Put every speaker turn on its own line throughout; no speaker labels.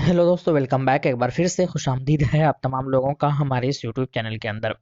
Hello दोस्तों, welcome back. एक बार फिर से खुशामदीद है आप तमाम लोगों का हमारे इस यूट्यूब चैनल के अंदर।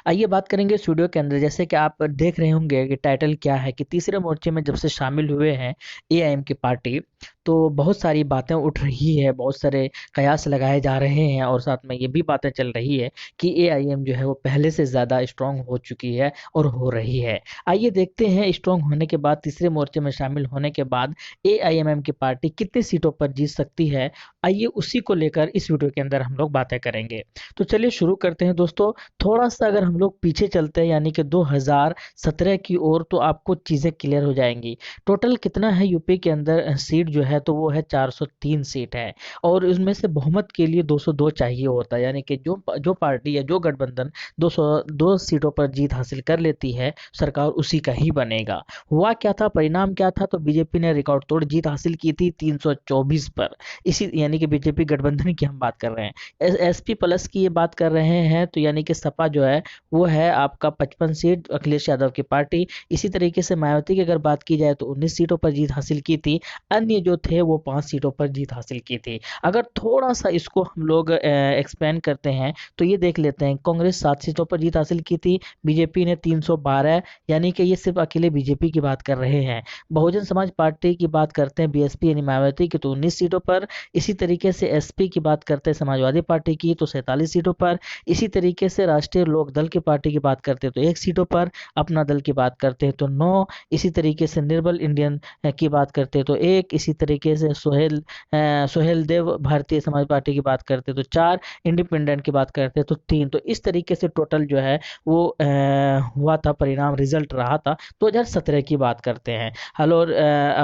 आइए बात करेंगे इस वीडियो के अंदर। जैसे कि आप देख रहे होंगे कि टाइटल क्या है कि तीसरे मोर्चे में जब से शामिल हुए हैं एआईएम की पार्टी, तो बहुत सारी बातें उठ रही है, बहुत सारे कयास लगाए जा रहे हैं और साथ में ये भी बातें चल रही है कि एआईएम जो है वो पहले से ज़्यादा स्ट्रांग हो चुकी है और हो रही है। आइए देखते हैं स्ट्रांग होने के बाद, तीसरे मोर्चे में शामिल होने के बाद एआईएमएम की पार्टी कितनी सीटों पर जीत सकती है। आइए उसी को लेकर इस वीडियो के अंदर हम लोग बातें करेंगे। तो चलिए शुरू करते हैं दोस्तों। थोड़ा सा अगर हम लोग पीछे चलते हैं यानी कि 2017 की ओर, तो आपको चीज़ें क्लियर हो जाएंगी। टोटल कितना है यूपी के अंदर सीट जो है, तो वो है 403 सीट है। और उसमें से बहुमत के लिए 202 चाहिए होता है, यानी कि जो जो पार्टी या जो गठबंधन 202 सीटों पर जीत हासिल कर लेती है, सरकार उसी का ही बनेगा। हुआ क्या था, परिणाम क्या था? तो बीजेपी ने रिकॉर्ड तोड़ जीत हासिल की थी 324 पर। इसी यानी कि बीजेपी गठबंधन की हम बात कर रहे हैं। एसपी प्लस की ये बात कर रहे हैं, तो यानी कि सपा जो है वो है आपका 55 सीट, अखिलेश यादव की पार्टी। इसी तरीके से मायावती की अगर बात की जाए तो 19 सीटों पर जीत हासिल की थी। अन्य जो थे वो 5 सीटों पर जीत हासिल की थी। अगर थोड़ा सा इसको हम लोग एक्सपेंड करते हैं तो ये देख लेते हैं, कांग्रेस 7 सीटों पर जीत हासिल की थी, बीजेपी ने 312, यानी कि ये सिर्फ अकेले बीजेपी की बात कर रहे हैं। बहुजन समाज पार्टी की बात करते हैं, बीएसपी यानी मायावती की, तो 19 सीटों पर। इसी तरीके से एसपी की बात करते हैं समाजवादी पार्टी की, तो 47 सीटों पर। इसी तरीके से राष्ट्रीय लोक दल की पार्टी की बात करते हैं तो 1 सीटों पर। अपना दल की बात करते हैं तो 9। इसी तरीके से निर्बल इंडियन की बात करते हैं तो 1। इसी तरीके से सोहेल देव भारतीय समाज पार्टी की बात करते हैं तो 4। इंडिपेंडेंट की बात करते हैं तो 3। तो इस तरीके से टोटल जो है वो हुआ था, परिणाम रिजल्ट रहा था। 2017 की बात करते हैं। हेलो।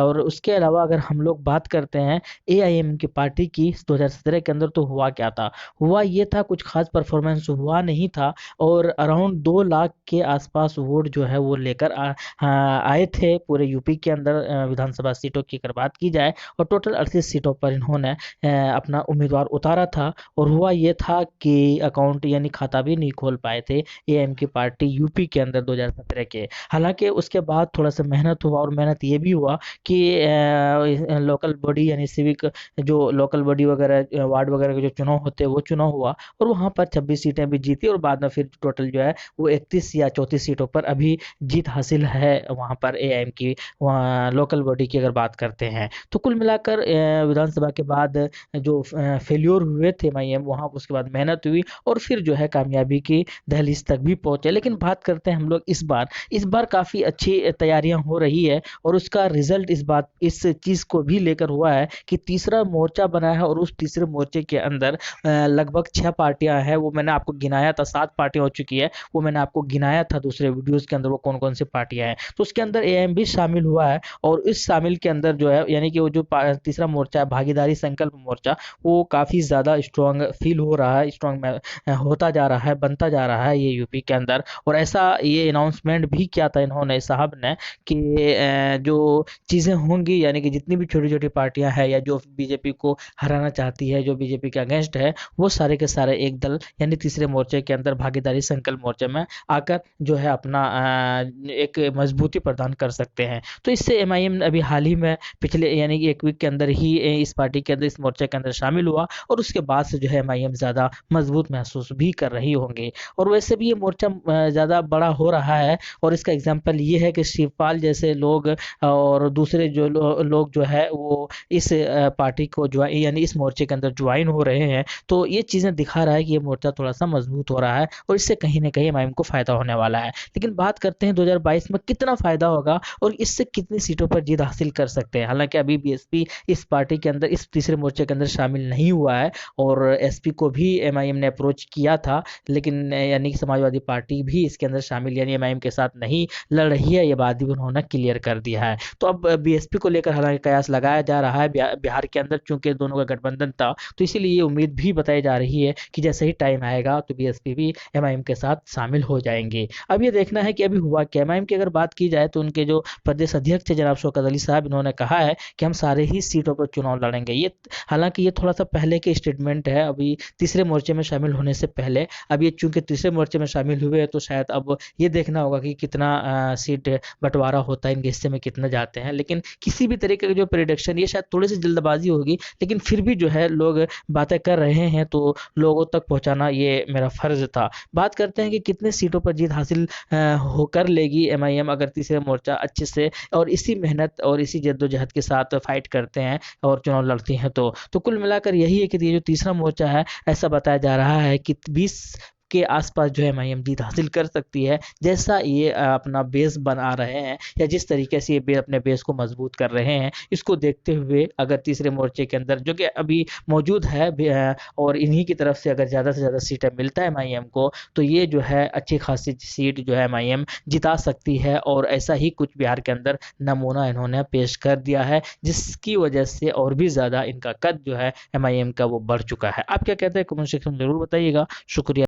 और उसके अलावा अगर हम लोग बात करते हैं एआईएम की पार्टी की 2017 के अंदर, तो हुआ क्या था? हुआ ये था, कुछ खास परफॉर्मेंस हुआ नहीं था। और अराउंड 2 लाख के आसपास वोट जो है वो लेकर आए थे पूरे यूपी के अंदर, विधानसभा सीटों की अगर बात की जाए। और टोटल 38 सीटों पर इन्होंने अपना उम्मीदवार उतारा था। और हुआ ये था कि अकाउंट यानी खाता भी नहीं खोल पाए थे एआईएम की पार्टी यूपी के अंदर 2017 के। हालांकि उसके बाद थोड़ा सा मेहनत हुआ, और मेहनत ये भी हुआ कि लोकल बॉडी यानी सिविक, जो लोकल बॉडी वगैरह वार्ड वगैरह के जो चुनाव होते हैं वो चुनाव हुआ, और वहाँ पर 26 सीटें भी जीती। और बाद में फिर टोटल जो है वो 31 या 34 सीटों पर अभी जीत हासिल है वहाँ पर एआईएम की, वहाँ लोकल बॉडी की अगर बात करते हैं। तो कुल मिलाकर विधानसभा के बाद जो फेल्योर हुए थे एमआईएम, वहाँ उसके बाद मेहनत हुई और फिर जो है कामयाबी की दहलीज तक भी पहुंचे। लेकिन बात करते हैं हम लोग इस बार काफ़ी अच्छी तैयारियां हो रही है, और उसका रिजल्ट इस चीज़ को भी लेकर हुआ है कि तीसरा मोर्चा बना है। और उस तीसरे मोर्चे के अंदर लगभग 6 पार्टियां हैं। वो मैंने आपको गिनाया था, 7 पार्टियां हो चुकी है, वो मैंने आपको गिनाया था दूसरे वीडियोस के अंदर, वो कौन कौन सी पार्टियां हैं। तो उसके अंदर एएम भी शामिल हुआ है। और इस शामिल के अंदर जो है, यानी कि वो जो तीसरा मोर्चा है, भागीदारी संकल्प मोर्चा, वो काफ़ी ज़्यादा स्ट्रांग फील हो रहा है, स्ट्रांग होता जा रहा है, बनता जा रहा है ये यूपी के अंदर। और ऐसा ये अनाउंसमेंट भी किया था इन्होंने, साहब ने, कि जो चीज़ें होंगी, यानी कि जितनी भी छोटी छोटी पार्टियां हैं या जो बीजेपी को हराना चाहती है, जो बीजेपी के अगेंस्ट है, वो सारे के सारे एक दल यानी तीसरे मोर्चे के अंदर, भागीदारी संकल्प मोर्चे में आकर जो है अपना एक मजबूती प्रदान कर सकते हैं। तो इससे एमआईएम अभी हाल ही में पिछले यानी कि 1 वीक के अंदर ही इस पार्टी के अंदर, इस मोर्चे के अंदर शामिल हुआ, और उसके बाद से जो है एमआईएम ज़्यादा मजबूत महसूस भी कर रही होंगे। और वैसे भी ये मोर्चा ज़्यादा बड़ा हो रहा है। और इसका एग्जाम्पल ये है कि शिवपाल जैसे लोग और दूसरे जो लोग जो है वो इस पार्टी को ज्वाइन यानी इस मोर्चे के अंदर ज्वाइन हो रहे हैं। तो ये चीज़ें दिखा रहा है कि ये मोर्चा थोड़ा सा मजबूत हो रहा है, और इससे कहीं ना कहीं एमआईएम को फायदा होने वाला है। लेकिन बात करते हैं 2022 में कितना फायदा होगा और इससे कितनी सीटों पर जीत हासिल कर सकते हैं। हालांकि अभी बीएसपी इस पार्टी के अंदर, इस तीसरे मोर्चे के अंदर शामिल नहीं हुआ है, और एसपी को भी एमआईएम ने अप्रोच किया था, लेकिन यानी कि समाजवादी पार्टी भी इसके अंदर शामिल यानी एमआईएम के साथ नहीं लड़ रही है, ये बात भी उन्होंने क्लियर कर दिया है। तो अब बीएसपी को लेकर हालांकि कयास लगाया जा रहा है बिहार के अंदर, चूंकि दोनों का गठबंधन था, तो इसीलिए ये उम्मीद भी बताई जा रही है कि जैसे ही टाइम आएगा तो बीएसपी भी एमआईएम के साथ शामिल हो जाएंगे। अब ये देखना है कि अभी हुआ क्या। एमआईएम की अगर बात की जाए तो उनके जो प्रदेश अध्यक्ष थे जनाब शौकत अली साहब, इन्होंने कहा है कि हम सारे ही सीटों पर चुनाव लड़ेंगे। ये हालांकि ये थोड़ा सा पहले के स्टेटमेंट है, अभी तीसरे मोर्चे में शामिल होने से पहले। अब ये चूंकि तीसरे मोर्चे में शामिल हुए हैं तो शायद अब ये देखना होगा कि कितना सीट बंटवारा होता है, इनके हिस्से में कितने जाते हैं। लेकिन किसी भी तरीके का जो प्रिडिक्शन, ये शायद थोड़ी सी जल्दबाजी होगी, लेकिन फिर भी जो है लोग बातें कर रहे हैं तो लोगों तक पहुंचाना ये मेरा फर्ज था। बात करते हैं कि कितने सीटों पर जीत हासिल होकर लेगी एमआईएम अगर तीसरा मोर्चा अच्छे से और इसी मेहनत और इसी जद्दोजहद के साथ फाइट करते हैं और चुनाव लड़ती हैं। तो कुल मिलाकर यही है कि ये जो तीसरा मोर्चा है, ऐसा बताया जा रहा है कि 20 के आसपास जो है एमआईएम जीत हासिल कर सकती है, जैसा ये अपना बेस बना रहे हैं या जिस तरीके से ये अपने बेस को मजबूत कर रहे हैं, इसको देखते हुए अगर तीसरे मोर्चे के अंदर जो कि अभी मौजूद है और इन्हीं की तरफ से अगर ज़्यादा से ज़्यादा सीटें मिलता है एमआईएम को, तो ये जो है अच्छी खासी सीट जो है एमआईएम जिता सकती है। और ऐसा ही कुछ बिहार के अंदर नमूना इन्होंने पेश कर दिया है, जिसकी वजह से और भी ज़्यादा इनका कद जो है एमआईएम का वो बढ़ चुका है। आप क्या कहते हैं, कमेंट सेक्शन में जरूर बताइएगा। शुक्रिया।